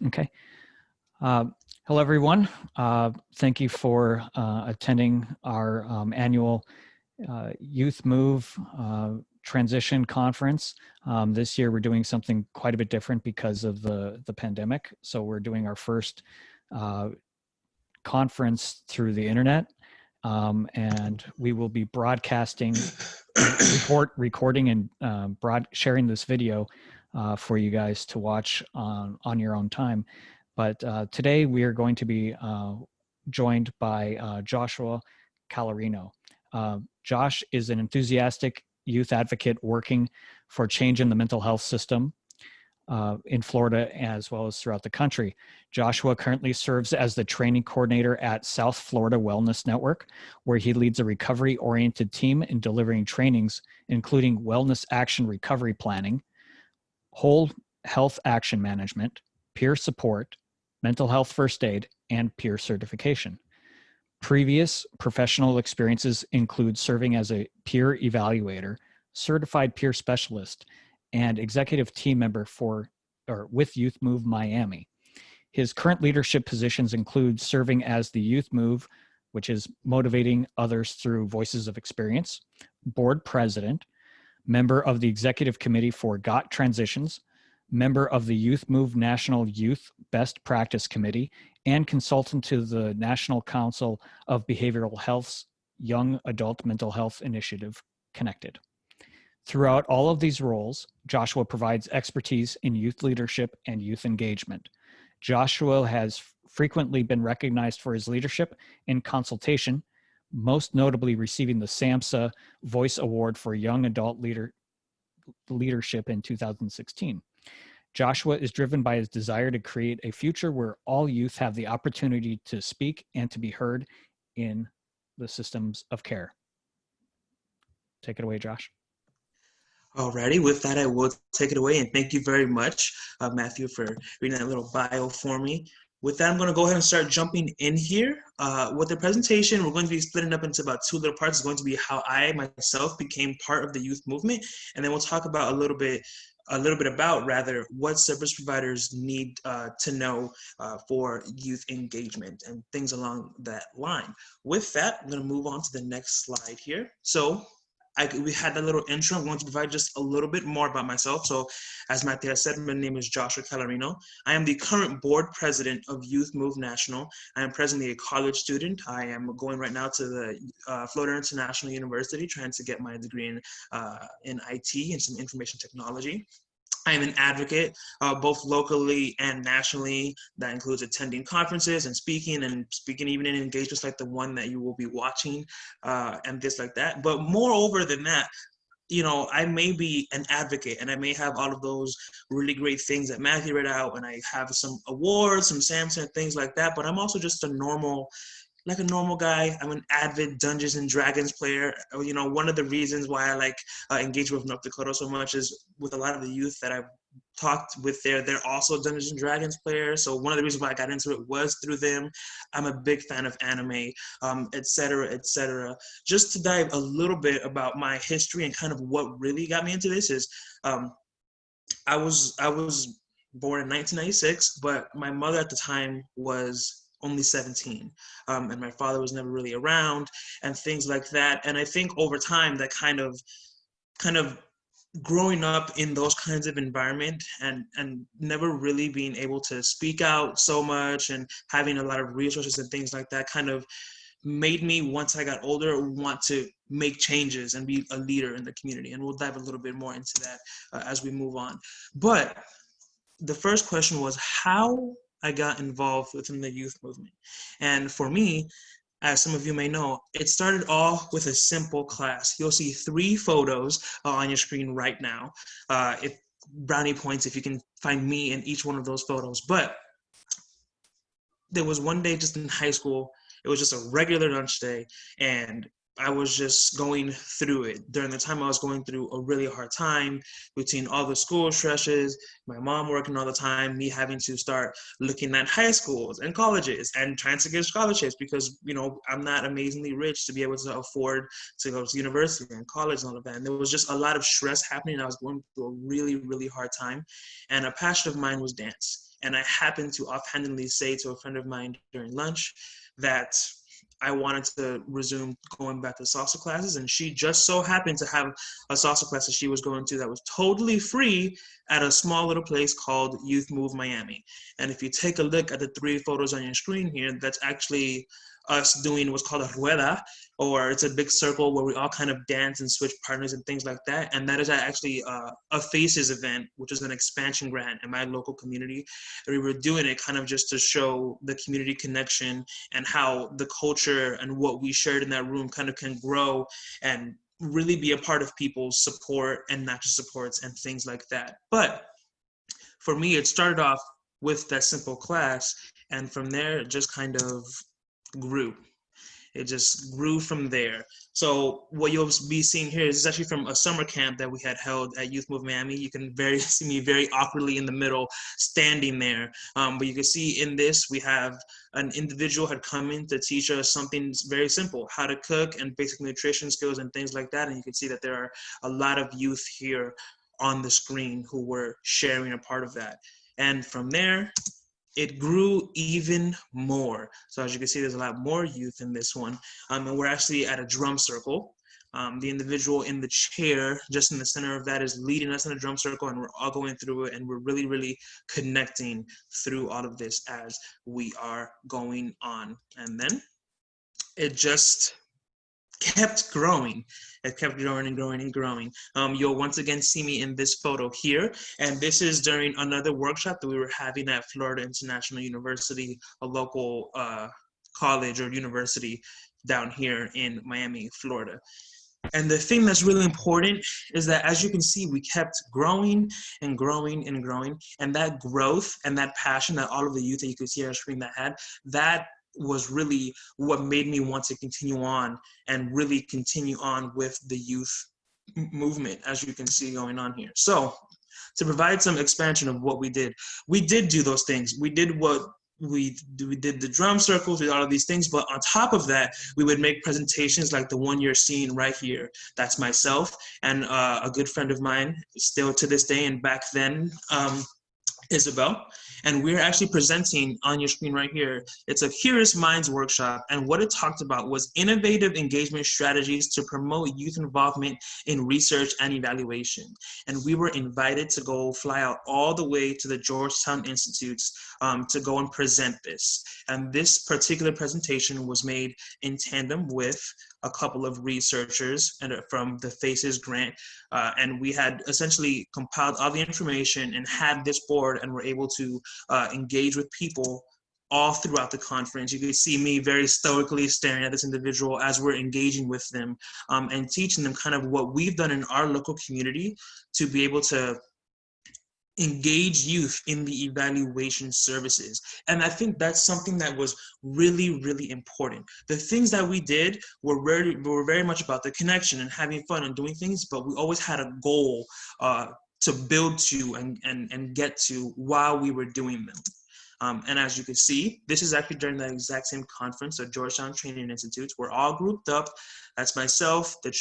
Okay. Uh, Hello, everyone. Thank you for attending our annual Youth Move Transition Conference. This year, we're doing something quite a bit different because of the pandemic. So we're doing our first conference through the internet, and we will be broadcasting, recording, and sharing this video for you guys to watch on your own time. But today we are going to be joined by Joshua Calarino. Josh is an enthusiastic youth advocate working for change in the mental health system in Florida as well as throughout the country. Joshua currently serves as the training coordinator at South Florida Wellness Network, where he leads a recovery-oriented team in delivering trainings, including wellness action recovery planning, whole health action management, peer support, mental health first aid, and peer certification. Previous professional experiences include serving as a peer evaluator, certified peer specialist, and executive team member with Youth Move Miami. His current leadership positions include serving as the Youth Move, which is motivating others through voices of experience, board president, member of the executive committee for GOT Transitions, member of the Youth Move National Youth Best Practice Committee, and consultant to the National Council of Behavioral Health's Young Adult Mental Health Initiative, Connected. Throughout all of these roles, Joshua provides expertise in youth leadership and youth engagement. Joshua has frequently been recognized for his leadership in consultation, most notably receiving the SAMHSA Voice Award for Young Adult Leadership in 2016. Joshua is driven by his desire to create a future where all youth have the opportunity to speak and to be heard in the systems of care. Take it away, Josh. Alrighty, with that, I will take it away, and thank you very much, Matthew, for reading that little bio for me. With that, I'm going to go ahead and start jumping in here. With the presentation, we're going to be splitting up into about two little parts. It's going to be how I myself became part of the youth movement, and then we'll talk about a little bit about what service providers need to know for youth engagement and things along that line. With that, I'm going to move on to the next slide here. So we had that little intro. I'm going to provide just a little bit more about myself. So as Matthew has said, my name is Joshua Calarino. I am the current board president of Youth Move National. I am presently a college student. I am going right now to the Florida International University, trying to get my degree in IT and some information technology. I am an advocate, both locally and nationally. That includes attending conferences and speaking even in engagements like the one that you will be watching and this like that. But moreover than that, I may be an advocate and I may have all of those really great things that Matthew read out, and I have some awards, some SAMHSA, things like that, but I'm also just a normal guy. I'm an avid Dungeons and Dragons player. One of the reasons why I like engage with North Dakota so much is with a lot of the youth that I've talked with they're also Dungeons and Dragons players. So one of the reasons why I got into it was through them. I'm a big fan of anime, et cetera, et cetera. Just to dive a little bit about my history and kind of what really got me into this is I was born in 1996, but my mother at the time was only 17, and my father was never really around and things like that. And I think over time that kind of growing up in those kinds of environment and never really being able to speak out so much and having a lot of resources and things like that kind of made me, once I got older, want to make changes and be a leader in the community. And we'll dive a little bit more into that as we move on. But the first question was how I got involved within the youth movement. And for me, as some of you may know, it started off with a simple class. You'll see 3 photos on your screen right now. If brownie points, if you can find me in each one of those photos. But there was one day just in high school, it was just a regular lunch day, and I was just going through it. During the time I was going through a really hard time between all the school stresses, my mom working all the time, me having to start looking at high schools and colleges and trying to get scholarships because, I'm not amazingly rich to be able to afford to go to university and college and all of that. And there was just a lot of stress happening. I was going through a really, really hard time. And a passion of mine was dance. And I happened to offhandedly say to a friend of mine during lunch that I wanted to resume going back to salsa classes, and she just so happened to have a salsa class that she was going to that was totally free at a small little place called Youth Move Miami. And if you take a look at the 3 photos on your screen here, that's actually us doing what's called a rueda, or it's a big circle where we all kind of dance and switch partners and things like that. And that is actually a FACES event, which is an expansion grant in my local community. And we were doing it kind of just to show the community connection and how the culture and what we shared in that room kind of can grow and really be a part of people's support and not just supports and things like that. But for me, it started off with that simple class, and from there it just kind of grew. It just grew from there. So what you'll be seeing here is actually from a summer camp that we had held at Youth Move Miami. You can see me very awkwardly in the middle, standing there. But you can see in this, we have an individual had come in to teach us something very simple, how to cook and basic nutrition skills and things like that. And you can see that there are a lot of youth here on the screen who were sharing a part of that. And from there, it grew even more. So as you can see, there's a lot more youth in this one. And we're actually at a drum circle. The individual in the chair, just in the center of that, is leading us in a drum circle, and we're all going through it, and we're really, really connecting through all of this as we are going on. And then it just kept growing. It kept growing and growing and growing. You'll once again see me in this photo here, and this is during another workshop that we were having at Florida International University, a local college or university down here in Miami, Florida. And the thing that's really important is that, as you can see, we kept growing and growing and growing, and that growth and that passion that all of the youth that you could see on our screen that had, that was really what made me want to continue on and really continue on with the youth movement, as you can see going on here. So to provide some expansion of what we did do those things. We did the drum circles, we did all of these things, but on top of that, we would make presentations like the one you're seeing right here. That's myself and a good friend of mine, still to this day and back then, Isabel. And we're actually presenting on your screen right here. It's a Curious Minds workshop, and what it talked about was innovative engagement strategies to promote youth involvement in research and evaluation. And we were invited to go fly out all the way to the Georgetown Institutes to go and present this. And this particular presentation was made in tandem with a couple of researchers from the FACES grant, and we had essentially compiled all the information and had this board, and were able to engage with people all throughout the conference. You can see me very stoically staring at this individual as we're engaging with them and teaching them kind of what we've done in our local community to be able to engage youth in the evaluation services. And I think that's something that was really, really important. The things that we did were very much about the connection and having fun and doing things, but we always had a goal to build to and get to while we were doing them. And as you can see, this is actually during that exact same conference at Georgetown Training Institutes. We're all grouped up. That's myself, the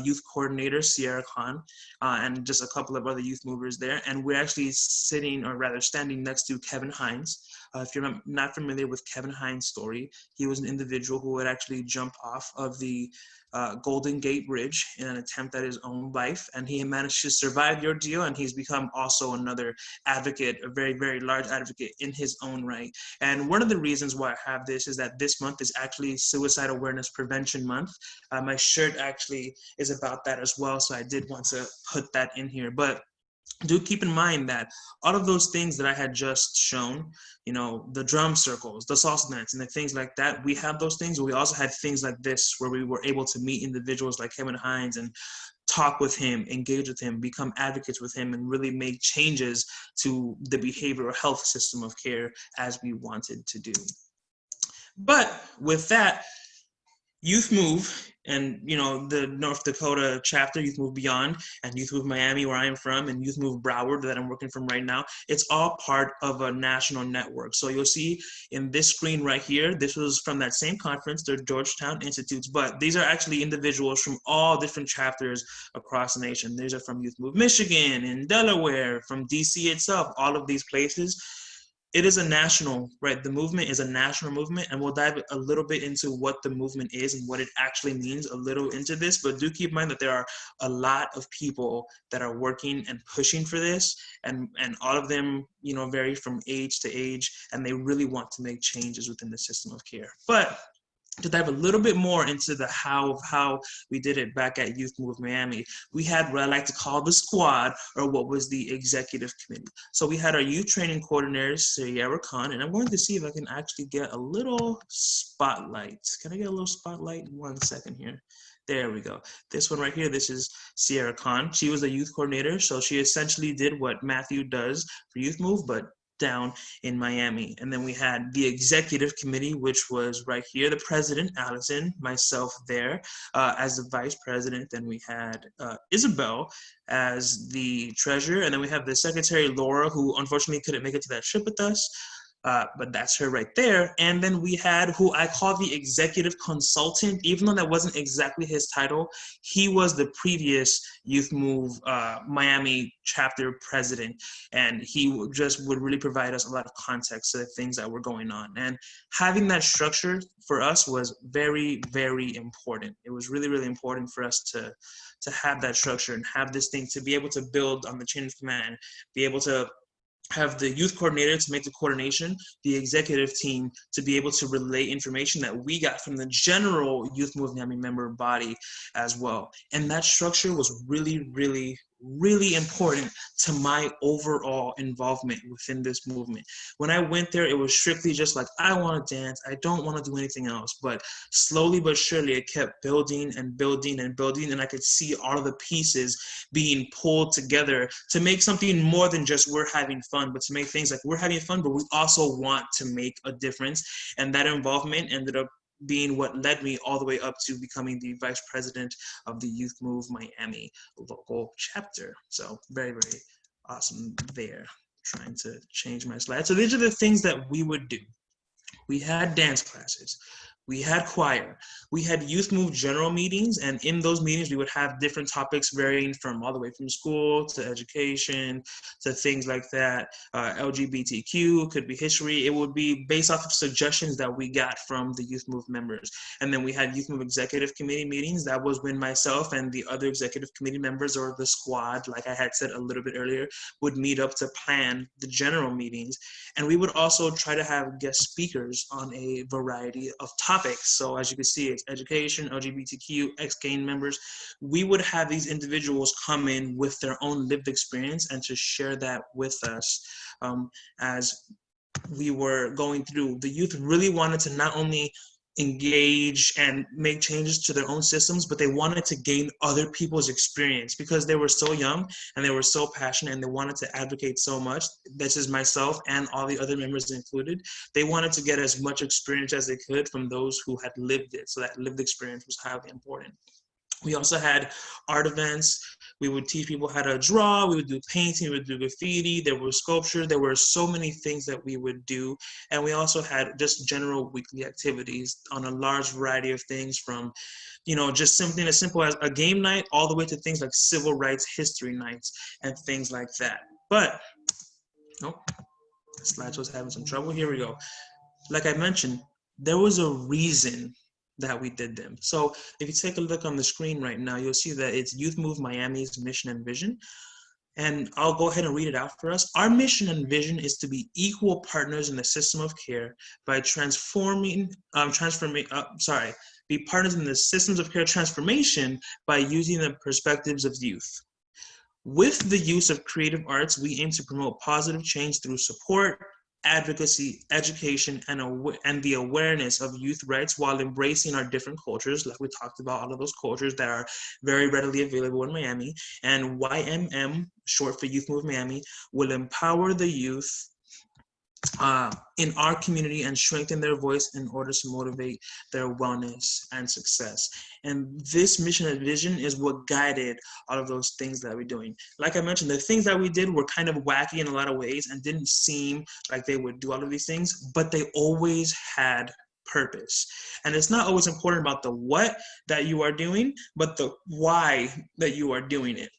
youth coordinator, Sierra Khan, and just a couple of other youth movers there. And we're actually sitting, or rather standing next to Kevin Hines. If you're not familiar with Kevin Hines' story, he was an individual who had actually jumped off of the Golden Gate Bridge in an attempt at his own life, and he managed to survive the ordeal, and he's become also another advocate, a very, very large advocate in his own right. And one of the reasons why I have this is that this month is actually Suicide Awareness Prevention Month. My shirt actually is about that as well, so I did want to put that in here. But do keep in mind that all of those things that I had just shown, you know, the drum circles, the salsa dance, and the things like that, we have those things, but we also had things like this where we were able to meet individuals like Kevin Hines and talk with him, engage with him, become advocates with him, and really make changes to the behavioral health system of care as we wanted to do. But with that, Youth Move and the North Dakota chapter, Youth Move Beyond, and Youth Move Miami, where I am from, and Youth Move Broward that I'm working from right now. It's all part of a national network. So you'll see in this screen right here, this was from that same conference, the Georgetown Institutes, but these are actually individuals from all different chapters across the nation. These are from Youth Move Michigan, in Delaware, from DC itself, all of these places. It is a national, right? The movement is a national movement, and we'll dive a little bit into what the movement is and what it actually means a little into this, but do keep in mind that there are a lot of people that are working and pushing for this, and all of them, vary from age to age, and they really want to make changes within the system of care. But to dive a little bit more into the how of how we did it back at Youth Move Miami, we had what I like to call the squad, or what was the executive committee. So we had our youth training coordinator, Sierra Khan, and I'm going to see if I can actually get a little spotlight. Can I get a little spotlight? 1 second here. There we go. This one right here, this is Sierra Khan. She was a youth coordinator, so she essentially did what Matthew does for Youth Move, but down in Miami. And then we had the executive committee, which was right here, the president, Allison, myself there as the vice president. Then we had Isabel as the treasurer. And then we have the secretary, Laura, who unfortunately couldn't make it to that trip with us. But that's her right there. And then we had who I call the executive consultant, even though that wasn't exactly his title. He was the previous Youth Move Miami chapter president, and he just would really provide us a lot of context to the things that were going on. And having that structure for us was very, very important. It was really, really important for us to have that structure and have this thing to be able to build on the chain of command, be able to have the youth coordinator to make the coordination, the executive team to be able to relay information that we got from the general Youth Move Miami member body as well. And that structure was really, really, really important to my overall involvement within this movement. When I went there, it was strictly just like, I want to dance. I don't want to do anything else. But slowly but surely, it kept building and building and building. And I could see all of the pieces being pulled together to make something more than just we're having fun, but to make things like we're having fun, but we also want to make a difference. And that involvement ended up being what led me all the way up to becoming the vice president of the Youth Move Miami local chapter. So very, very awesome there. Trying to change my slide. So these are the things that we would do. We had dance classes. We had choir. We had Youth Move general meetings, and in those meetings, we would have different topics varying from all the way from school to education to things like that. LGBTQ, could be history. It would be based off of suggestions that we got from the Youth Move members. And then we had Youth Move executive committee meetings. That was when myself and the other executive committee members, or the squad, like I had said a little bit earlier, would meet up to plan the general meetings. And we would also try to have guest speakers on a variety of topics. So as you can see, it's education, LGBTQ, ex-gang members. We would have these individuals come in with their own lived experience and to share that with us as we were going through. The youth really wanted to not only engage and make changes to their own systems, but they wanted to gain other people's experience because they were so young and they were so passionate and they wanted to advocate so much. This is myself and all the other members included. They wanted to get as much experience as they could from those who had lived it. So that lived experience was highly important. We also had art events. We would teach people how to draw. We would do painting. We would do graffiti. There was sculpture. There were so many things that we would do. And we also had just general weekly activities on a large variety of things, from, just something as simple as a game night all the way to things like civil rights history nights and things like that. But, nope, slideshow's having some trouble. Here we go. Like I mentioned, there was a reason that we did them. So if you take a look on the screen right now, you'll see that it's Youth Move Miami's mission and vision. And I'll go ahead and read it out for us. Our mission and vision is to be equal partners in the system of care by be partners in the systems of care transformation by using the perspectives of youth. With the use of creative arts, we aim to promote positive change through support, advocacy, education, and the awareness of youth rights while embracing our different cultures, like we talked about, all of those cultures that are very readily available in Miami. And YMM, short for Youth Move Miami, will empower the youth in our community and strengthen their voice in order to motivate their wellness and success. And this mission and vision is what guided all of those things that we're doing. Like I mentioned, the things that we did were kind of wacky in a lot of ways and didn't seem like they would do all of these things, but they always had purpose. And it's not always important about the what that you are doing, but the why that you are doing it.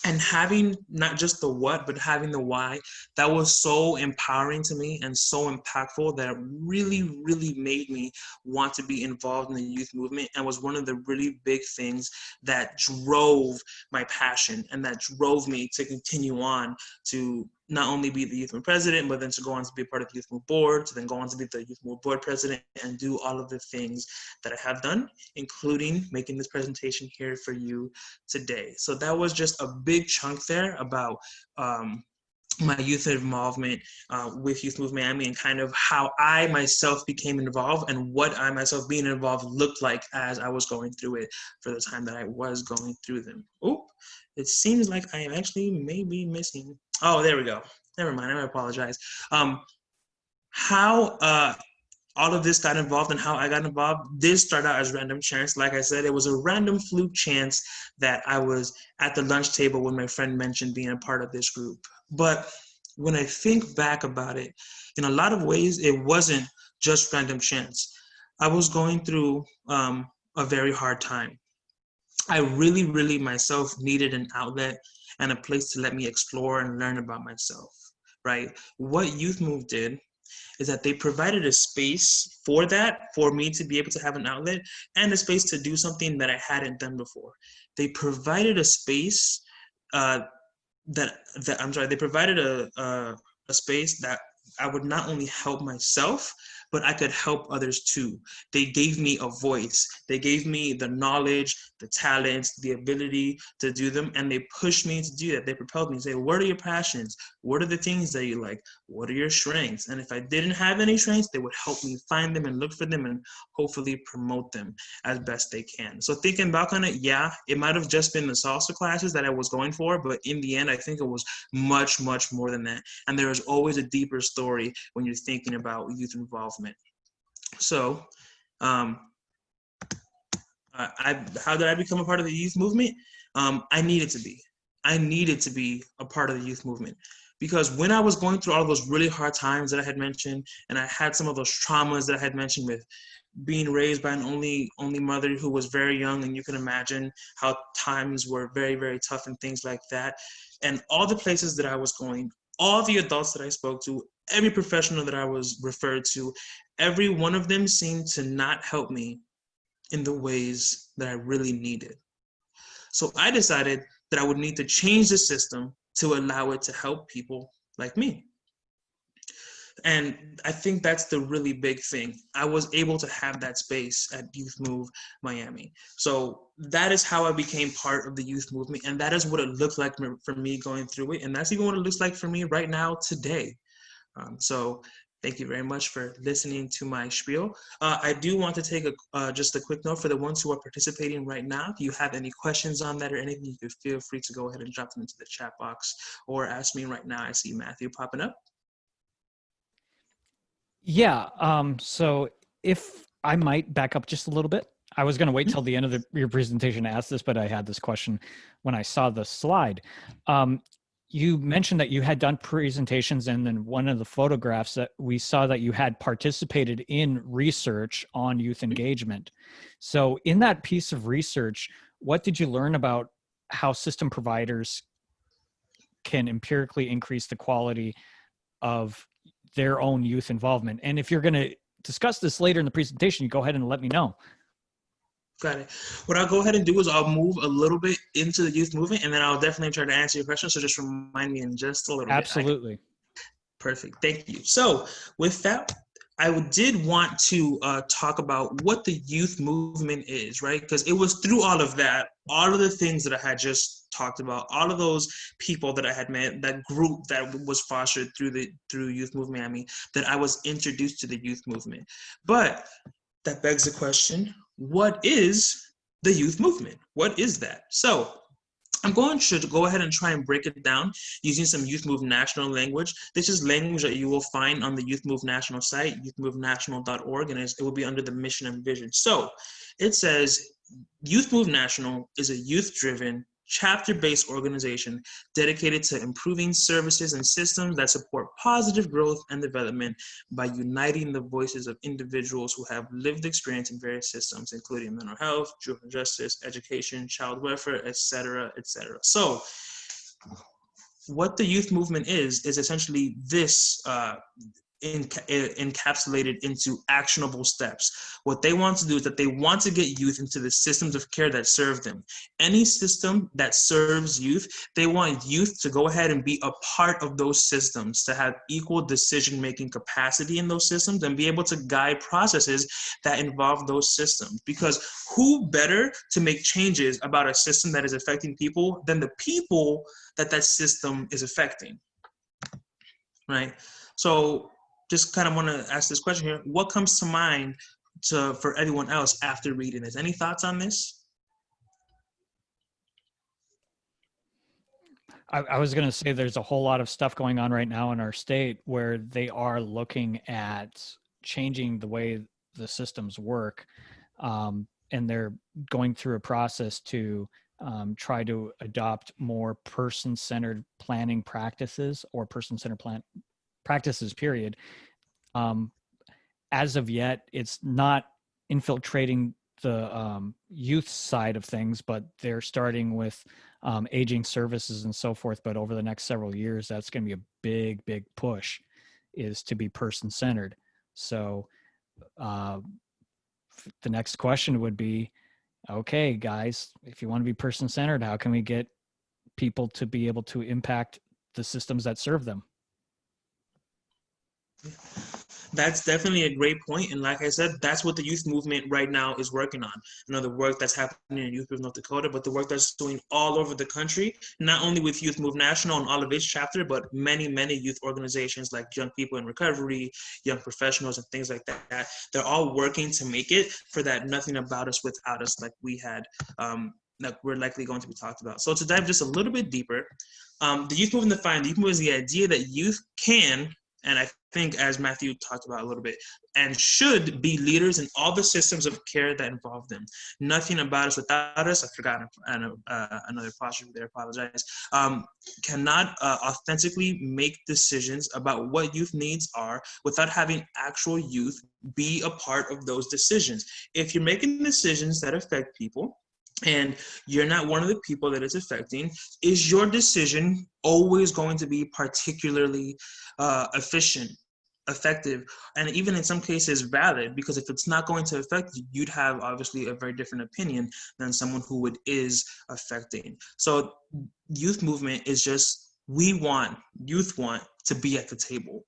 And having not just the what, but having the why, that was so empowering to me and so impactful that it really, really made me want to be involved in the youth movement, and was one of the really big things that drove my passion and that drove me to continue on to not only be the youth movement president, but then to go on to be a part of the youth movement board, to then go on to be the youth movement board president and do all of the things that I have done, including making this presentation here for you today. So that was just a big chunk there about my youth involvement with Youth Movement Miami, and kind of how I myself became involved and what I myself being involved looked like as I was going through it for the time that I was going through them. Oh, it seems like I am actually maybe missing. Oh, there we go. Never mind, I apologize. How all of this got involved and how I got involved, this started out as random chance. Like I said, it was a random fluke chance that I was at the lunch table when my friend mentioned being a part of this group. But when I think back about it, in a lot of ways, it wasn't just random chance. I was going through a very hard time. I really, really myself needed an outlet and a place to let me explore and learn about myself, right? What Youth Move did is that they provided a space for that, for me to be able to have an outlet and a space to do something that I hadn't done before. They provided a space they provided a space that I would not only help myself, but I could help others too. They gave me a voice. They gave me the knowledge, the talents, the ability to do them, and they pushed me to do that. They propelled me to say, what are your passions? What are the things that you like? What are your strengths? And if I didn't have any strengths, they would help me find them and look for them and hopefully promote them as best they can. So thinking back on it, yeah, it might have just been the salsa classes that I was going for, but in the end, I think it was much, much more than that. And there is always a deeper story when you're thinking about youth involvement. So, how did I become a part of the youth movement? I needed to be. I needed to be a part of the youth movement, because when I was going through all of those really hard times that I had mentioned, and I had some of those traumas that I had mentioned with being raised by an only mother who was very young, and you can imagine how times were very, very tough and things like that. And all the places that I was going, all the adults that I spoke to, every professional that I was referred to, every one of them seemed to not help me in the ways that I really needed. So I decided that I would need to change the system to allow it to help people like me. And I think that's the really big thing. I was able to have that space at Youth Move Miami. So that is how I became part of the youth movement. And that is what it looked like for me going through it. And that's even what it looks like for me right now today. So thank you very much for listening to my spiel. I do want to take just a quick note for the ones who are participating right now. If you have any questions on that or anything, you can feel free to go ahead and drop them into the chat box or ask me right now. I see Matthew popping up. Yeah. So if I might back up just a little bit, I was going to wait till the end of your presentation to ask this, but I had this question when I saw the slide. You mentioned that you had done presentations, and then one of the photographs that we saw that you had participated in research on youth engagement. So in that piece of research, what did you learn about how system providers can empirically increase the quality of their own youth involvement? And if you're going to discuss this later in the presentation, you go ahead and let me know. Got it. What I'll go ahead and do is I'll move a little bit into the youth movement, and then I'll definitely try to answer your question. So just remind me in just a little bit. Absolutely. Perfect. Thank you. So with that, I did want to talk about what the youth movement is, right? Because it was through all of that, all of the things that I had just talked about, all of those people that I had met, that group that was fostered through Youth Movement Miami, that I was introduced to the youth movement. But that begs the question, what is the youth movement? What is that? So I'm going to go ahead and try and break it down using some Youth Move National language. This is language that you will find on the Youth Move National site, youthmovenational.org, and it will be under the mission and vision. So it says, Youth Move National is a youth-driven, chapter-based organization dedicated to improving services and systems that support positive growth and development by uniting the voices of individuals who have lived experience in various systems, including mental health, juvenile justice, education, child welfare, etc., etc. So what the youth movement is essentially this encapsulated into actionable steps. What they want to do is that they want to get youth into the systems of care that serve them. Any system that serves youth, they want youth to go ahead and be a part of those systems, to have equal decision-making capacity in those systems and be able to guide processes that involve those systems. Because who better to make changes about a system that is affecting people than the people that that system is affecting, right? So just kind of want to ask this question here. What comes to mind for everyone else after reading this? Any thoughts on this? I was going to say there's a whole lot of stuff going on right now in our state where they are looking at changing the way the systems work. And they're going through a process to try to adopt more person-centered planning practices, or person-centered practices, period. As of yet, it's not infiltrating the youth side of things, but they're starting with aging services and so forth. But over the next several years, that's going to be a big, big push, is to be person-centered. So the next question would be, okay, guys, if you want to be person-centered, how can we get people to be able to impact the systems that serve them? That's definitely a great point. And like I said, that's what the youth movement right now is working on. You know, the work that's happening in Youth Move North Dakota, but the work that's doing all over the country, not only with Youth Move National and all of its chapter, but many, many youth organizations like Young People in Recovery, Young Professionals, and things like that. They're all working to make it for that nothing about us without us, like we had, that we're likely going to be talked about. So to dive just a little bit deeper, the youth movement defined, the youth movement is the idea that youth can, and I think, as Matthew talked about a little bit, and should be leaders in all the systems of care that involve them. Nothing about us without us. I forgot another apostrophe there, apologize. Cannot authentically make decisions about what youth needs are without having actual youth be a part of those decisions. If you're making decisions that affect people, and you're not one of the people that it's affecting, is your decision always going to be particularly efficient, effective, and even in some cases valid? Because if it's not going to affect you, you'd have obviously a very different opinion than someone who it is affecting. So youth movement is just, youth want to be at the table.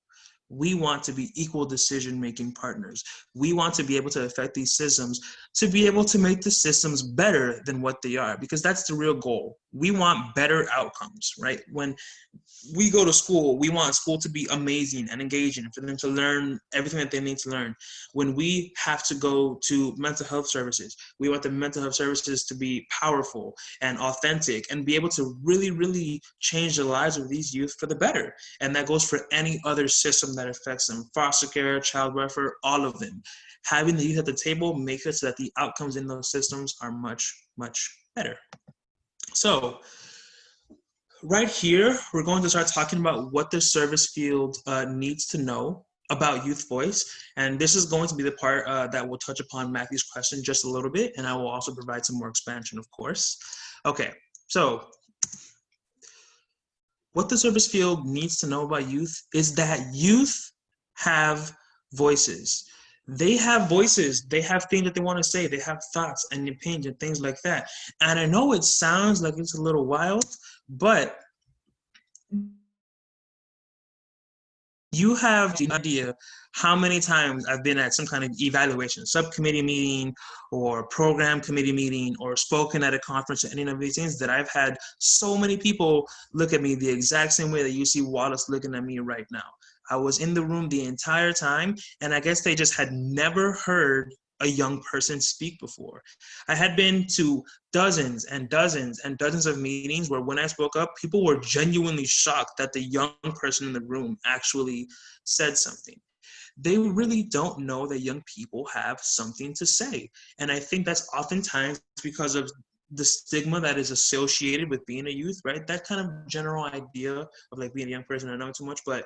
We want to be equal decision-making partners. We want to be able to affect these systems, to be able to make the systems better than what they are, because that's the real goal. We want better outcomes, right? When we go to school, we want school to be amazing and engaging, for them to learn everything that they need to learn. When we have to go to mental health services, we want the mental health services to be powerful and authentic and be able to really, really change the lives of these youth for the better. And that goes for any other system that affects them: foster care, child welfare, all of them. Having the youth at the table makes it so that the outcomes in those systems are much, much better. So right here, we're going to start talking about what the service field needs to know about Youth Voice. And this is going to be the part that will touch upon Matthew's question just a little bit, and I will also provide some more expansion, of course. Okay, so what the service field needs to know about youth is that youth have voices. They have voices. They have things that they want to say. They have thoughts and opinions and things like that. And I know it sounds like it's a little wild, but you have the idea how many times I've been at some kind of evaluation, subcommittee meeting or program committee meeting, or spoken at a conference or any of these things, that I've had so many people look at me the exact same way that you see Wallace looking at me right now. I was in the room the entire time, and I guess they just had never heard a young person speak before. I had been to dozens and dozens and dozens of meetings where when I spoke up, people were genuinely shocked that the young person in the room actually said something. They really don't know that young people have something to say. And I think that's oftentimes because of the stigma that is associated with being a youth, right? That kind of general idea of like being a young person, I don't know too much, but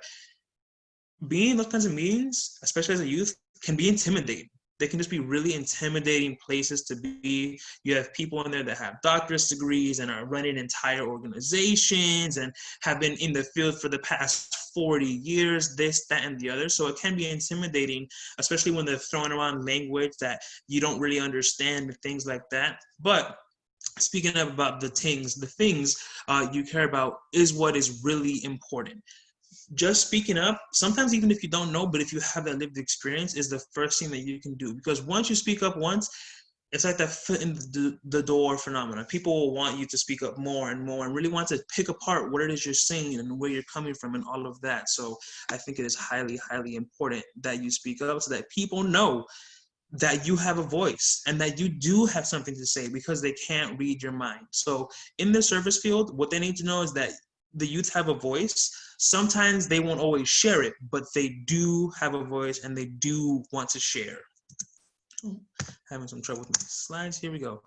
being in those kinds of meetings, especially as a youth, can be intimidating. They can just be really intimidating places to be. You have people in there that have doctorate degrees and are running entire organizations and have been in the field for the past 40 years, this, that, and the other. So it can be intimidating, especially when they're throwing around language that you don't really understand and things like that. But speaking of about the things you care about is what is really important. Just speaking up, sometimes even if you don't know, but if you have that lived experience, is the first thing that you can do. Because once you speak up once, it's like that foot in the door phenomenon. People will want you to speak up more and more and really want to pick apart what it is you're saying and where you're coming from and all of that. So I think it is highly, highly important that you speak up so that people know that you have a voice and that you do have something to say, because they can't read your mind. So in the service field, what they need to know is that the youth have a voice. Sometimes they won't always share it, but they do have a voice and they do want to share. Having some trouble with my slides. Here we go.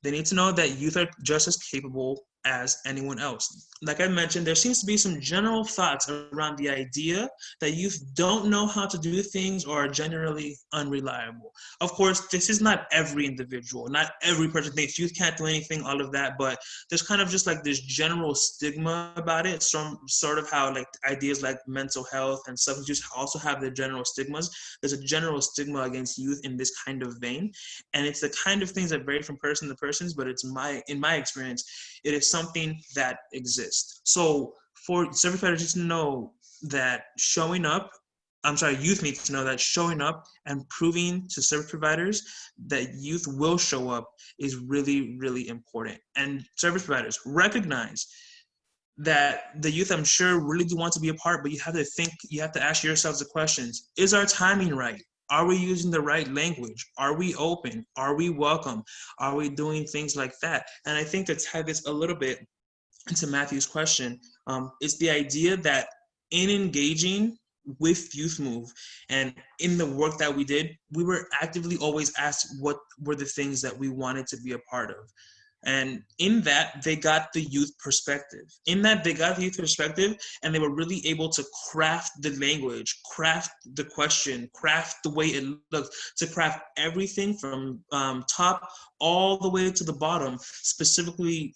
They need to know that youth are just as capable as anyone else. Like I mentioned, there seems to be some general thoughts around the idea that youth don't know how to do things or are generally unreliable. Of course, this is not every individual. Not every person thinks youth can't do anything, all of that, but there's kind of just like this general stigma about it. Some sort of how like ideas like mental health and substance use also have their general stigmas. There's a general stigma against youth in this kind of vein. And it's the kind of things that vary from person to person, but in my experience, it is something that exists. So for service providers to know that youth need to know that showing up and proving to service providers that youth will show up is really, really important. And service providers recognize that the youth, I'm sure, really do want to be a part, but you have to ask yourselves the questions. Is our timing right? Are we using the right language? Are we open? Are we welcome? Are we doing things like that? And I think to tie this a little bit into Matthew's question, is the idea that in engaging with Youth Move and in the work that we did, we were actively always asked what were the things that we wanted to be a part of. And in that, they got the youth perspective. And they were really able to craft the language, craft the question, craft the way it looked, to craft everything from top all the way to the bottom, specifically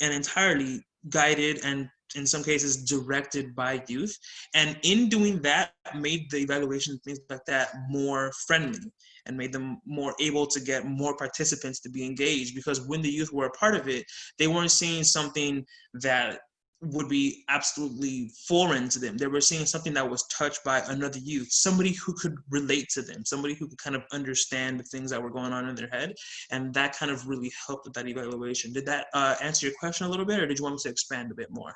and entirely guided and in some cases directed by youth. And in doing that, made the evaluation, things like that, more friendly and made them more able to get more participants to be engaged. Because when the youth were a part of it, they weren't seeing something that would be absolutely foreign to them. They were seeing something that was touched by another youth, somebody who could relate to them, somebody who could kind of understand the things that were going on in their head. And that kind of really helped with that evaluation. Did that answer your question a little bit, or did you want me to expand a bit more?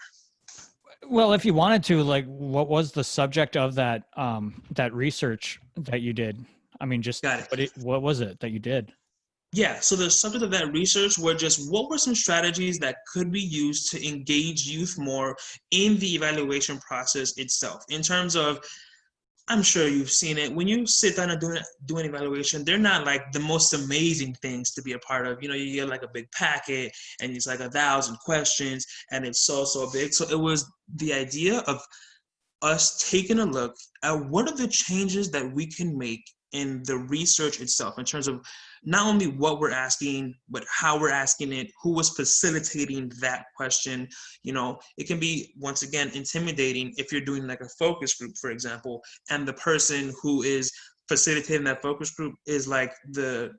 Well, if you wanted to, like, what was the subject of that that research that you did? I mean, just what was it that you did? Yeah, so the subject of that research were just what were some strategies that could be used to engage youth more in the evaluation process itself. In terms of, I'm sure you've seen it, when you sit down and do an evaluation, they're not like the most amazing things to be a part of. You know, you get like a big packet and it's like 1,000 questions and it's so big. So it was the idea of us taking a look at what are the changes that we can make in the research itself, in terms of not only what we're asking, but how we're asking it, who was facilitating that question. You know, it can be, once again, intimidating if you're doing like a focus group, for example, and the person who is facilitating that focus group is like the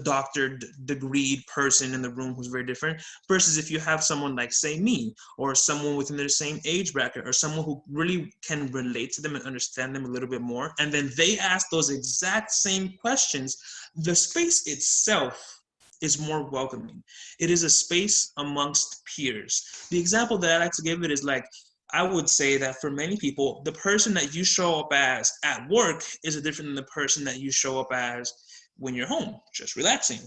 doctored degreed person in the room who's very different, versus if you have someone like, say, me, or someone within their same age bracket, or someone who really can relate to them and understand them a little bit more, and then they ask those exact same questions. The space itself is more welcoming. It is a space amongst peers. The example that I like to give it is like, I would say that for many people, the person that you show up as at work is different than the person that you show up as when you're home, just relaxing.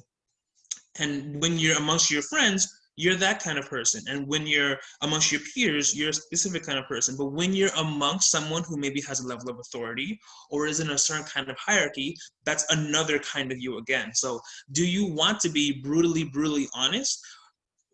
And when you're amongst your friends, you're that kind of person. And when you're amongst your peers, you're a specific kind of person. But when you're amongst someone who maybe has a level of authority or is in a certain kind of hierarchy, that's another kind of you again. So do you want to be brutally honest?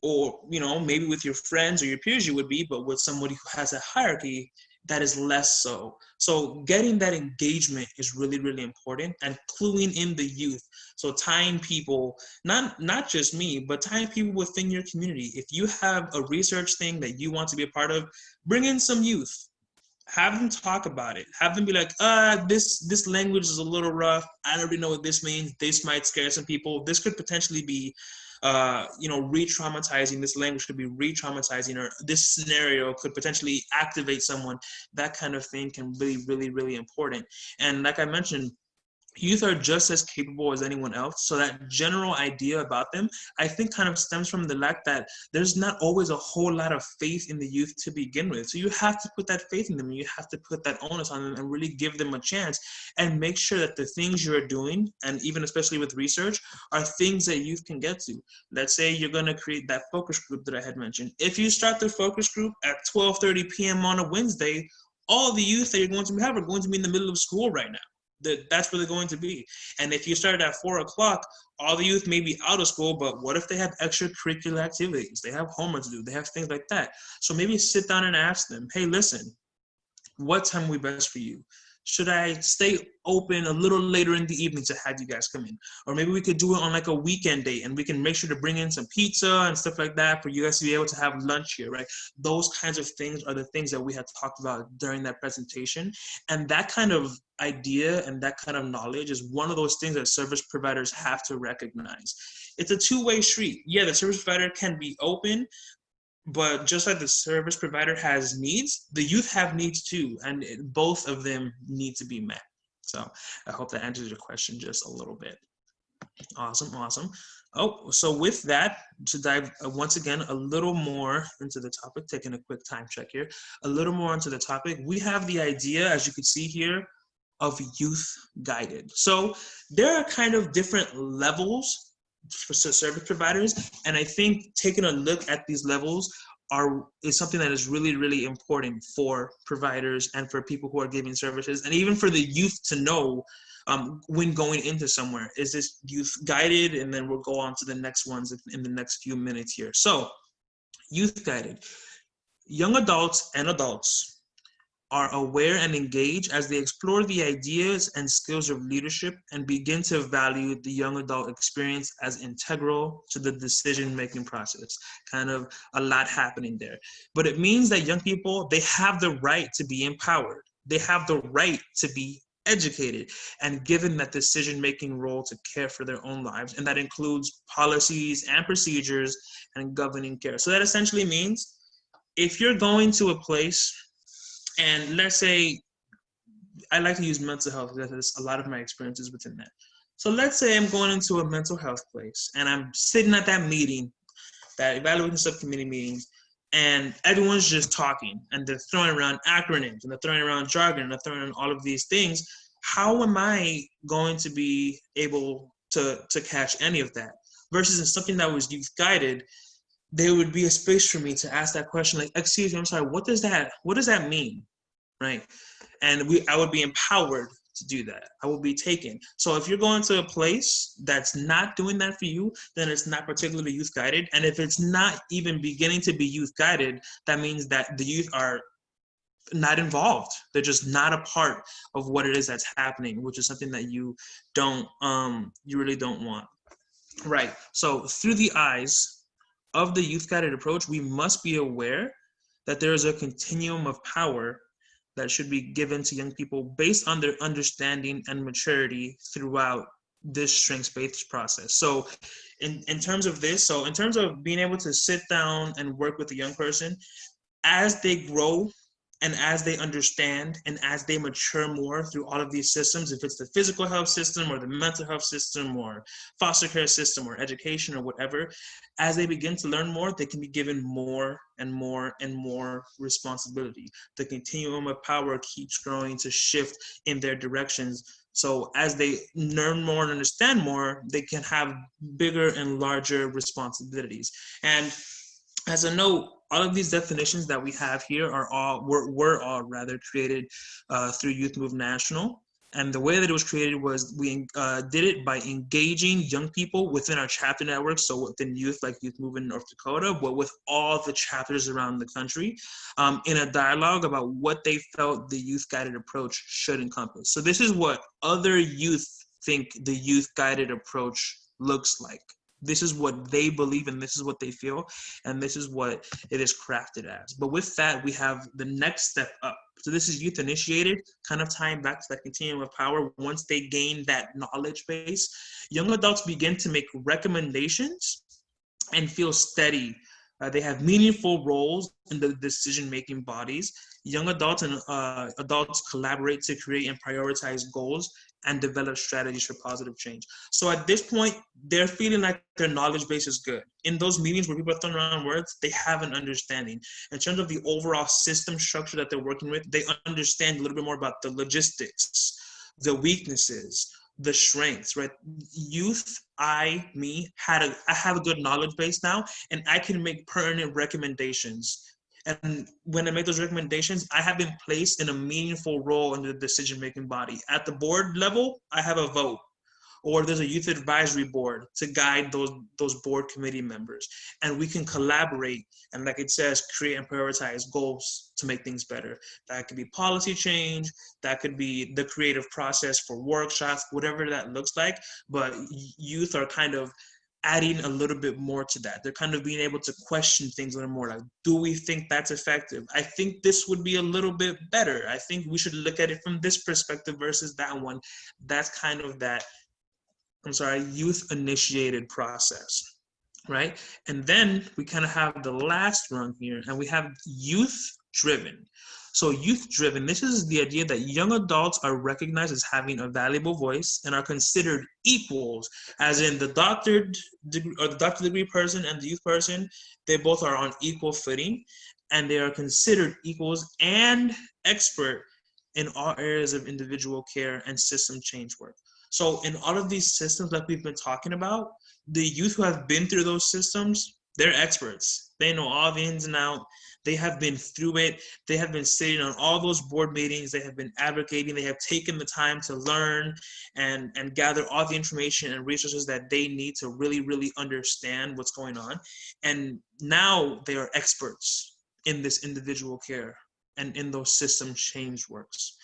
Or, you know, maybe with your friends or your peers you would be, but with somebody who has a hierarchy, that is less so. So getting that engagement is really important, and cluing in the youth. So tying people, not just me, but tying people within your community. If you have a research thing that you want to be a part of, bring in some youth. Have them talk about it. Have them be like, this language is a little rough. I don't really know what this means. This might scare some people. This could potentially be re-traumatizing. This language could be re-traumatizing, or this scenario could potentially activate someone. That kind of thing can be really important. And like I mentioned, youth are just as capable as anyone else. So that general idea about them, I think, kind of stems from the fact that there's not always a whole lot of faith in the youth to begin with. So you have to put that faith in them. You have to put that onus on them and really give them a chance, and make sure that the things you're doing, and even especially with research, are things that youth can get to. Let's say you're going to create that focus group that I had mentioned. If you start the focus group at 12:30 p.m. on a Wednesday, all the youth that you're going to have are going to be in the middle of school right now. That's where they're going to be. And if you start at 4 o'clock, all the youth may be out of school, but what if they have extracurricular activities? They have homework to do. They have things like that. So maybe sit down and ask them, hey, listen, what time would be best for you? Should I stay open a little later in the evening to have you guys come in? Or maybe we could do it on like a weekend day, and we can make sure to bring in some pizza and stuff like that for you guys to be able to have lunch here, right? Those kinds of things are the things that we had talked about during that presentation. And that kind of idea and that kind of knowledge is one of those things that service providers have to recognize. It's a two-way street. Yeah, the service provider can be open, but just like the service provider has needs, the youth have needs too, and both of them need to be met. So I hope that answers your question just a little bit. Awesome. Oh, so with that, to dive once again a little more into the topic, taking a quick time check here, a little more into the topic, we have the idea, as you can see here, of youth guided. So there are kind of different levels for service providers, and I think taking a look at these levels is something that is really important for providers and for people who are giving services, and even for the youth to know when going into somewhere. Is this youth guided? And then we'll go on to the next ones in the next few minutes here. So youth guided, young adults and adults are aware and engaged as they explore the ideas and skills of leadership and begin to value the young adult experience as integral to the decision-making process. Kind of a lot happening there. But it means that young people, they have the right to be empowered. They have the right to be educated and given that decision-making role to care for their own lives. And that includes policies and procedures and governing care. So that essentially means if you're going to a place, and let's say, I like to use mental health because a lot of my experiences within that. So let's say I'm going into a mental health place and I'm sitting at that meeting, that evaluation subcommittee meetings, and everyone's just talking and they're throwing around acronyms and they're throwing around jargon and they're throwing around all of these things. How am I going to be able to catch any of that? Versus in something that was youth guided, there would be a space for me to ask that question, like, excuse me, I'm sorry, what does that mean, right? And I would be empowered to do that. I will be taken. So if you're going to a place that's not doing that for you, then it's not particularly youth guided. And if it's not even beginning to be youth guided, that means that the youth are not involved. They're just not a part of what it is that's happening, which is something that you really don't want. Right. So through the eyes of the youth guided approach, we must be aware that there is a continuum of power that should be given to young people based on their understanding and maturity throughout this strengths-based process. So in terms of this, so in terms of being able to sit down and work with a young person, as they grow and as they understand and as they mature more through all of these systems, if it's the physical health system or the mental health system or foster care system or education or whatever, as they begin to learn more, they can be given more and more and more responsibility. The continuum of power keeps growing to shift in their directions So as they learn more and understand more, they can have bigger and larger responsibilities. And as a note, all of these definitions that we have here were all rather created through Youth Move National. And the way that it was created was we did it by engaging young people within our chapter network. So within youth, like Youth Move in North Dakota, but with all the chapters around the country, in a dialogue about what they felt the youth guided approach should encompass. So this is what other youth think the youth guided approach looks like. This is what they believe and this is what they feel, and this is what it is crafted as. But with that, we have the next step up. So this is youth initiated, kind of tying back to that continuum of power. Once they gain that knowledge base, young adults begin to make recommendations and feel steady. They have meaningful roles in the decision-making bodies. Young adults and adults collaborate to create and prioritize goals and develop strategies for positive change. So at this point, they're feeling like their knowledge base is good. In those meetings where people are throwing around words, they have an understanding. In terms of the overall system structure that they're working with, they understand a little bit more about the logistics, the weaknesses, the strengths, right? Youth, I have a good knowledge base now, and I can make pertinent recommendations. And when I make those recommendations, I have been placed in a meaningful role in the decision-making body. At the board level, I have a vote, or there's a youth advisory board to guide those board committee members. And we can collaborate and, like it says, create and prioritize goals to make things better. That could be policy change, that could be the creative process for workshops, whatever that looks like. But youth are kind of adding a little bit more to that. They're kind of being able to question things a little more, like, do we think that's effective? I think this would be a little bit better. I think we should look at it from this perspective versus that one. That's kind of that, youth initiated process, right? And then we kind of have the last rung here, and we have youth driven. So youth driven, this is the idea that young adults are recognized as having a valuable voice and are considered equals, as in the doctorate degree person and the youth person, they both are on equal footing, and they are considered equals and expert in all areas of individual care and system change work. So in all of these systems that we've been talking about, the youth who have been through those systems, they're experts. They know all the ins and outs. They have been through it. They have been sitting on all those board meetings. They have been advocating. They have taken the time to learn and gather all the information and resources that they need to really, really understand what's going on. And now they are experts in this individual care and in those system change works.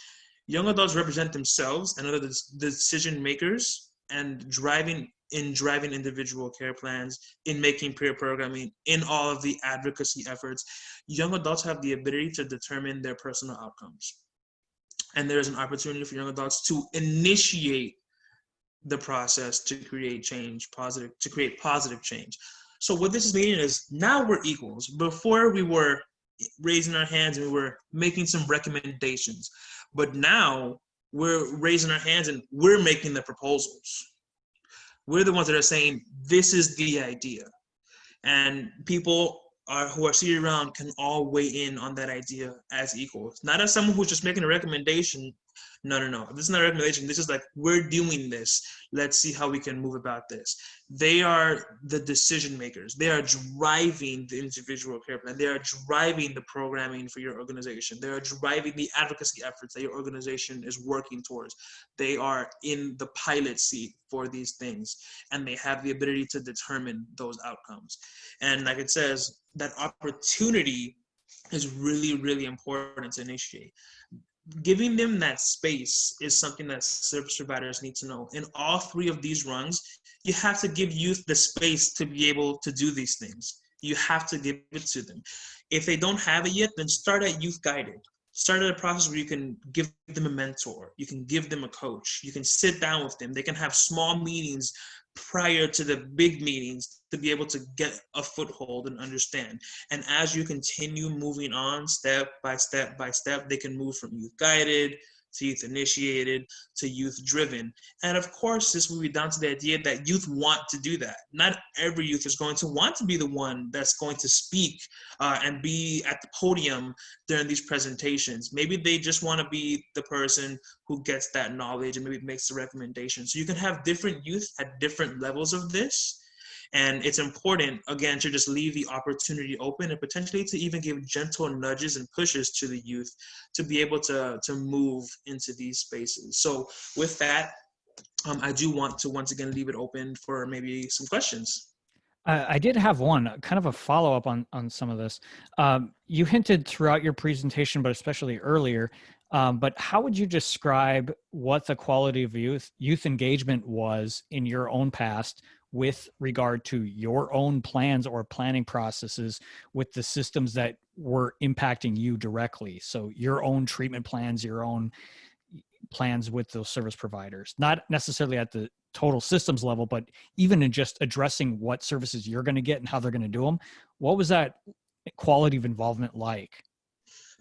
Young adults represent themselves and other decision makers and driving individual care plans, in making peer programming, in all of the advocacy efforts. Young adults have the ability to determine their personal outcomes. And there's an opportunity for young adults to initiate the process to create positive change. So what this is meaning is now we're equals. Before we were raising our hands and we were making some recommendations, but now we're raising our hands and we're making the proposals. We're the ones that are saying, this is the idea. And people who are seated around can all weigh in on that idea as equals. Not as someone who's just making a recommendation. No. This is not a recommendation. This is like, we're doing this. Let's see how we can move about this. They are the decision makers. They are driving the individual care plan. They are driving the programming for your organization. They are driving the advocacy efforts that your organization is working towards. They are in the pilot seat for these things, and they have the ability to determine those outcomes. And like it says, that opportunity is really, really important to initiate. Giving them that space is something that service providers need to know. In all three of these rungs, you have to give youth the space to be able to do these things. You have to give it to them. If they don't have it yet, then start at youth guided. Start at a process where you can give them a mentor. You can give them a coach. You can sit down with them. They can have small meetings prior to the big meetings to be able to get a foothold and understand. And as you continue moving on step by step by step, they can move from youth guided to youth initiated, to youth driven. And of course, this will be down to the idea that youth want to do that. Not every youth is going to want to be the one that's going to speak and be at the podium during these presentations. Maybe they just want to be the person who gets that knowledge and maybe makes the recommendation. So you can have different youth at different levels of this. And it's important, again, to just leave the opportunity open and potentially to even give gentle nudges and pushes to the youth to be able to move into these spaces. So with that, I do want to once again leave it open for maybe some questions. I did have one, kind of a follow-up on some of this. You hinted throughout your presentation, but especially earlier, but how would you describe what the quality of youth engagement was in your own past with regard to your own plans or planning processes with the systems that were impacting you directly? So your own treatment plans, your own plans with those service providers, not necessarily at the total systems level, but even in just addressing what services you're going to get and how they're going to do them. What was that quality of involvement like?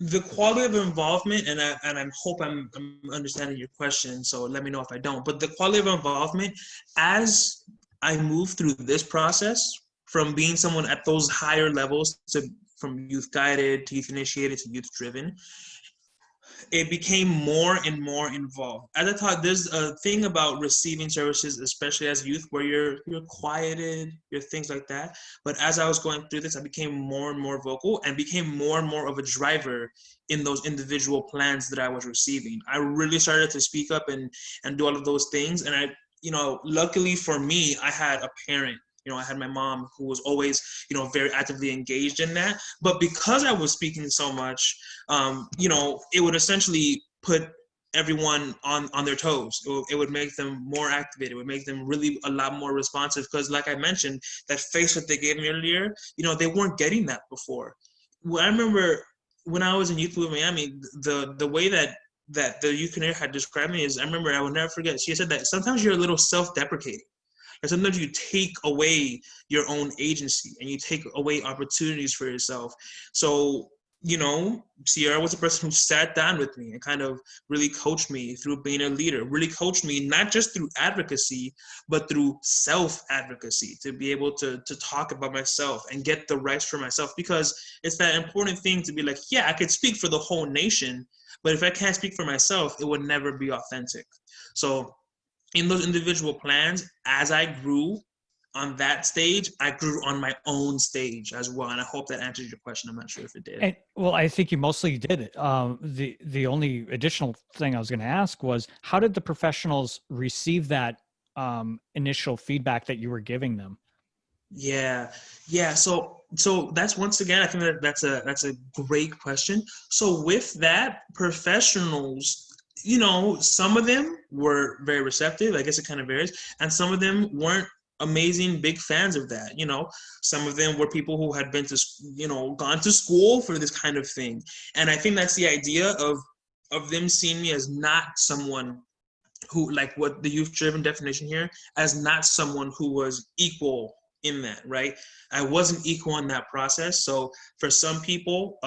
The quality of involvement, and I hope I'm understanding your question, so let me know if I don't, but the quality of involvement as I move through this process from being someone at those higher levels to from youth guided to youth initiated to youth driven, it became more and more involved. As I thought, there's a thing about receiving services, especially as youth, where you're quieted, you're things like that. But as I was going through this, I became more and more vocal and became more and more of a driver in those individual plans that I was receiving. I really started to speak up and do all of those things. And I, luckily for me, I had a parent. I had my mom who was always, very actively engaged in that. But because I was speaking so much, it would essentially put everyone on their toes. It would make them more activated. It would make them really a lot more responsive. Because like I mentioned, that face that they gave me earlier, they weren't getting that before. Well, I remember when I was in Youth Movement Miami, the way that the youth coordinator had described me is, I remember, I will never forget, she said that sometimes you're a little self-deprecating. And sometimes you take away your own agency and you take away opportunities for yourself. So, Sierra was a person who sat down with me and kind of really coached me through being a leader, really coached me not just through advocacy, but through self-advocacy, to be able to talk about myself and get the rights for myself. Because it's that important thing to be like, yeah, I could speak for the whole nation, but if I can't speak for myself, it would never be authentic. So in those individual plans, as I grew on that stage, I grew on my own stage as well. And I hope that answers your question. I'm not sure if it did. Well, I think you mostly did it. The only additional thing I was going to ask was, how did the professionals receive that initial feedback that you were giving them? Yeah. So that's, once again, I think that's a great question. So with that, professionals, some of them were very receptive. I guess it kind of varies. And some of them weren't amazing big fans of that. Some of them were people who had been to, gone to school for this kind of thing. And I think that's the idea of them seeing me as not someone who, like what the youth driven definition here, as not someone who was equal in that, right? I wasn't equal in that process. So for some people,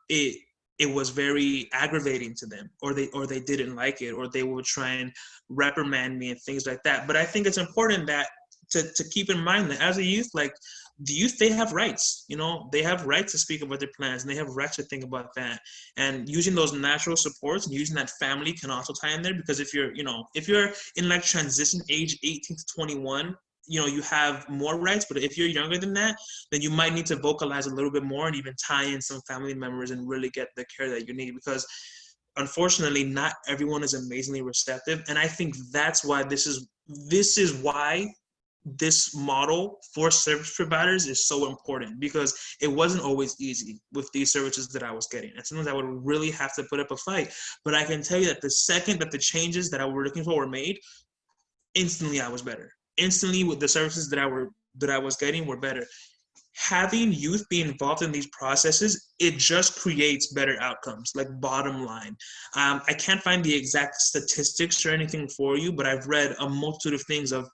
it was very aggravating to them, or they didn't like it, or they would try and reprimand me and things like that. But I think it's important that to keep in mind that as a youth, like the youth, they have rights, they have rights to speak about their plans, and they have rights to think about that. And using those natural supports and using that family can also tie in there, because if you're in like transition age 18 to 21, you have more rights. But if you're younger than that, then you might need to vocalize a little bit more and even tie in some family members and really get the care that you need, because unfortunately not everyone is amazingly receptive. And I think that's why this is why this model for service providers is so important, because it wasn't always easy with these services that I was getting. And sometimes I would really have to put up a fight. But I can tell you that the second that the changes that I were looking for were made, instantly I was better. Instantly, with the services that I was getting were better. Having youth be involved in these processes, it just creates better outcomes, like bottom line. I can't find the exact statistics or anything for you, but I've read a multitude of things of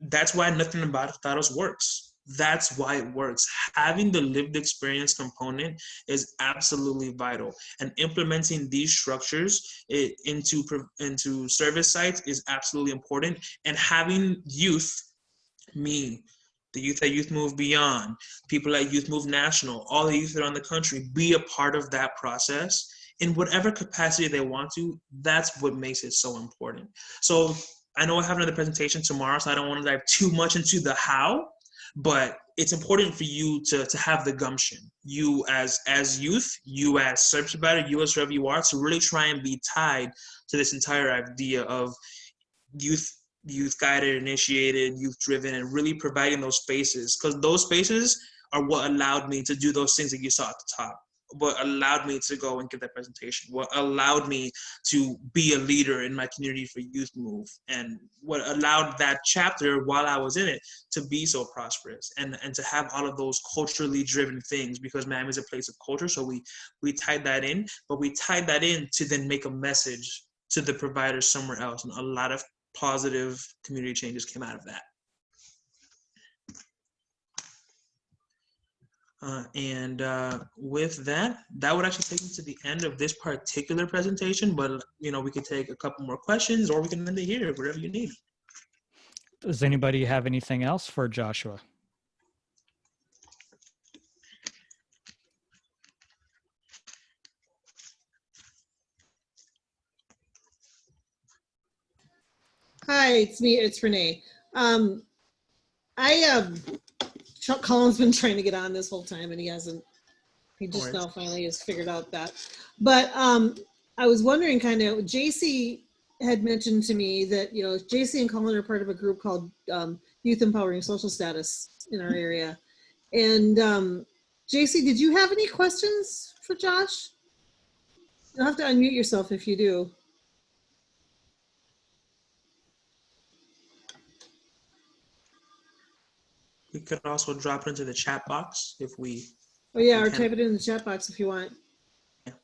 that's why nothing about Taros works. That's why it works. Having the lived experience component is absolutely vital, and implementing these structures into service sites is absolutely important. And having youth, me, the youth at Youth Move Beyond, people at Youth Move National, all the youth around the country be a part of that process in whatever capacity they want to. That's what makes it so important. So I know I have another presentation tomorrow, so I don't want to dive too much into the how, but it's important for you to have the gumption. You as youth, you as service provider, you as whoever you are, to really try and be tied to this entire idea of youth guided, initiated, youth driven, and really providing those spaces, because those spaces are what allowed me to do those things that you saw at the top, what allowed me to go and give that presentation, what allowed me to be a leader in my community for Youth Move, and what allowed that chapter while I was in it to be so prosperous, and to have all of those culturally driven things, because Miami is a place of culture. So we tied that in, but we tied that in to then make a message to the providers somewhere else, and a lot of positive community changes came out of that. With that, that would actually take me to the end of this particular presentation, but we could take a couple more questions, or we can end it here, whatever you need. Does anybody have anything else for Joshua? Hi, it's me. It's Renee. Chuck Collins been trying to get on this whole time, and he hasn't. He just now finally has figured out that. But I was wondering, kind of, JC had mentioned to me that JC and Colin are part of a group called Youth Empowering Social Status in our area. And JC, did you have any questions for Josh? You'll have to unmute yourself if you do. You could also drop it into the chat box if we. Oh yeah, or type it in the chat box if you want. Yeah.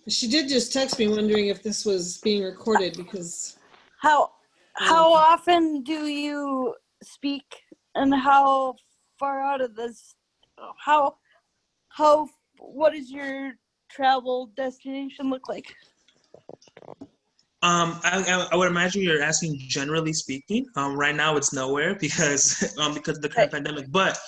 She did just text me wondering if this was being recorded, because. How often do you speak, and how far out of this? What does your travel destination look like? I would imagine you're asking generally speaking. Right now it's nowhere because of the current pandemic. But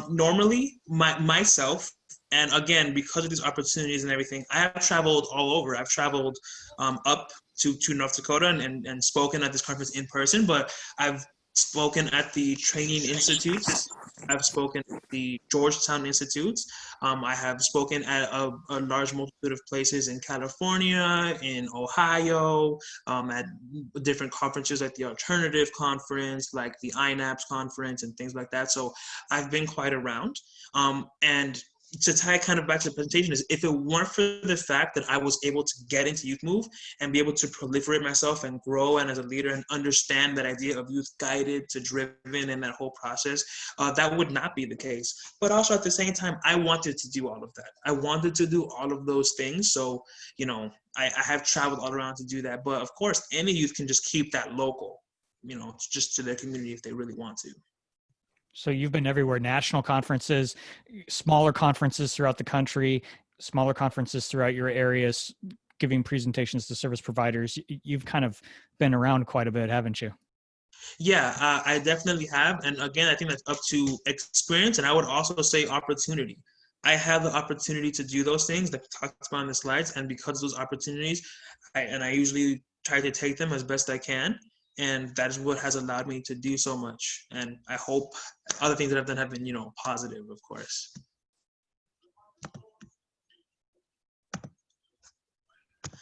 normally myself, and again, because of these opportunities and everything, I have traveled all over. I've traveled up to North Dakota and spoken at this conference in person, but I've spoken at the training institutes. I've spoken at the Georgetown Institutes. I have spoken at a large multitude of places in California, in Ohio, at different conferences like the Alternative Conference, like the INAPS Conference, and things like that. So I've been quite around. And to tie kind of back to the presentation, is if it weren't for the fact that I was able to get into Youth Move and be able to proliferate myself and grow, and as a leader, and understand that idea of youth guided to driven and that whole process, that would not be the case. But also at the same time, I wanted to do all of that. I wanted to do all of those things. So, I have traveled all around to do that. But of course, any youth can just keep that local, just to their community if they really want to. So you've been everywhere: national conferences, smaller conferences throughout the country, smaller conferences throughout your areas, giving presentations to service providers. You've kind of been around quite a bit, haven't you? Yeah, I definitely have. And again, I think that's up to experience. And I would also say opportunity. I have the opportunity to do those things that we talked about in the slides. And because of those opportunities, I usually try to take them as best I can. And that is what has allowed me to do so much. And I hope other things that I've done have been, positive, of course.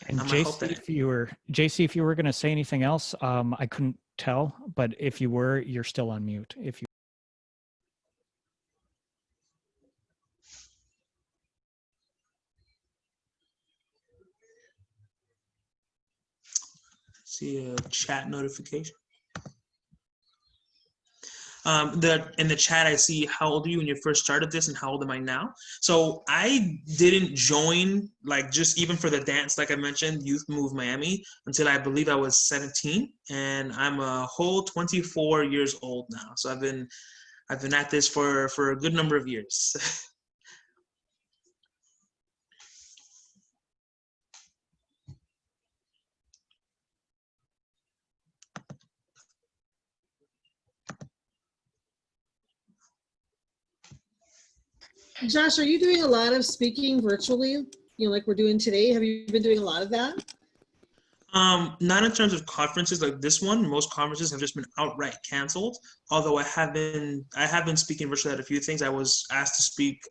And JC, if you were going to say anything else, I couldn't tell, but if you were, you're still on mute. If you. See a chat notification. In the chat, I see how old are you when you first started this and how old am I now? So I didn't join, like, just even for the dance, like I mentioned, Youth Move Miami, until I believe I was 17, and I'm a whole 24 years old now. So I've been at this for a good number of years. Josh, are you doing a lot of speaking virtually? Like we're doing today? Have you been doing a lot of that? Not in terms of conferences like this one. Most conferences have just been outright canceled. Although I have been speaking virtually at a few things. I was asked to speak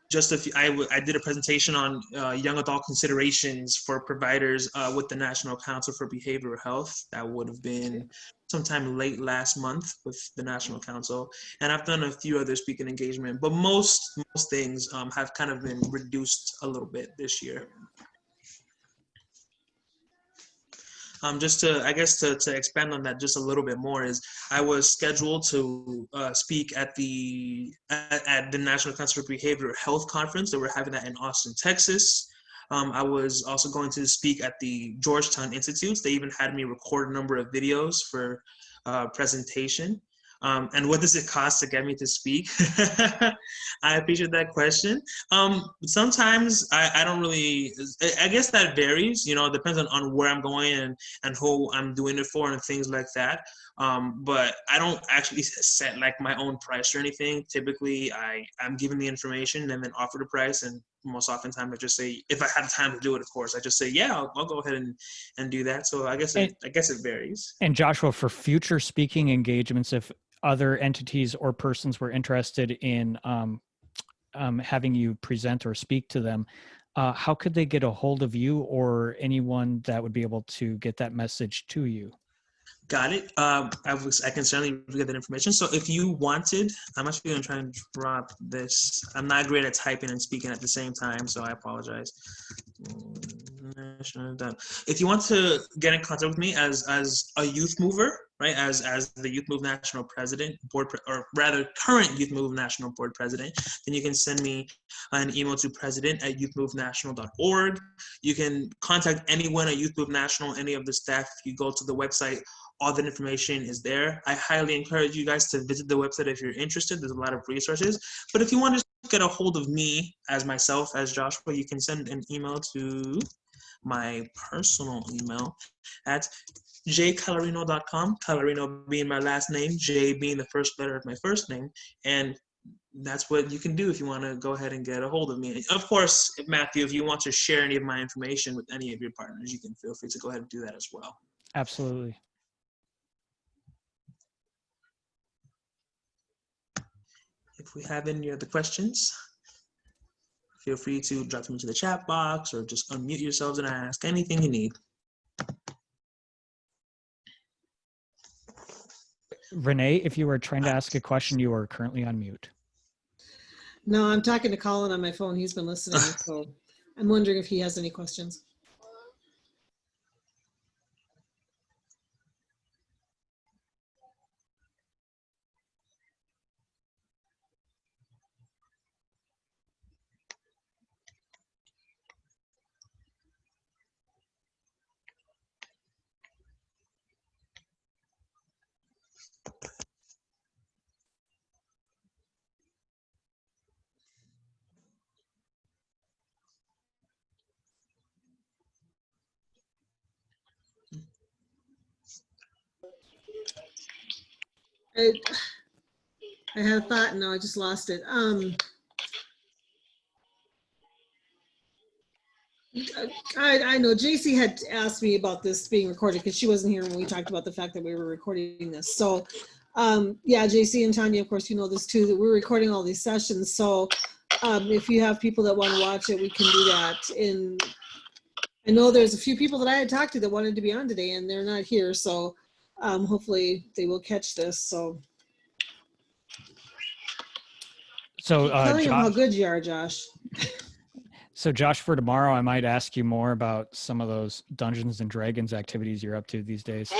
just a few, I did a presentation on young adult considerations for providers with the National Council for Behavioral Health. That would have been sometime late last month with the National Council. And I've done a few other speaking engagement, but most things have kind of been reduced a little bit this year. Just to, I guess, to expand on that just a little bit more, is I was scheduled to speak at the National Council for Behavioral Health Conference that we're having that in Austin, Texas. I was also going to speak at the Georgetown Institutes. They even had me record a number of videos for presentation. And what does it cost to get me to speak? I appreciate that question. Sometimes I don't really, I guess that varies, it depends on where I'm going and who I'm doing it for and things like that. But I don't actually set like my own price or anything. Typically I'm given the information and then offer the price, and most oftentimes I just say, if I have time to do it, of course, I just say, yeah, I'll go ahead and do that. So I guess it varies. And Joshua, for future speaking engagements, if other entities or persons were interested in having you present or speak to them, how could they get a hold of you or anyone that would be able to get that message to you? Got it. I can certainly get that information. So if you wanted, I'm actually going to try and drop this. I'm not great at typing and speaking at the same time, so I apologize. If you want to get in contact with me as a youth mover, right, as the Youth Move National President, or rather current Youth Move National Board President, then you can send me an email to president@youthmovenational.org. You can contact anyone at Youth Move National, any of the staff. If you go to the website, all that information is there. I highly encourage you guys to visit the website if you're interested. There's a lot of resources. But if you want to get a hold of me as myself, as Joshua, you can send an email to my personal email at jcalarino.com, Calarino being my last name, J being the first letter of my first name. And that's what you can do if you want to go ahead and get a hold of me. Of course, Matthew, if you want to share any of my information with any of your partners, you can feel free to go ahead and do that as well. Absolutely. If we have any other questions, feel free to drop them into the chat box or just unmute yourselves and ask anything you need. Renee, if you were trying to ask a question, you are currently on mute. No, I'm talking to Colin on my phone. He's been listening, so I'm wondering if he has any questions. I had a thought, and now I just lost it. I know JC had asked me about this being recorded because she wasn't here when we talked about the fact that we were recording this. So yeah, JC and Tanya, of course, you know this too, that we're recording all these sessions. So if you have people that want to watch it, we can do that. And I know there's a few people that I had talked to that wanted to be on today, and they're not here. So hopefully they will catch this. So tell him how good you are, Josh. So Josh, for tomorrow, I might ask you more about some of those Dungeons and Dragons activities you're up to these days.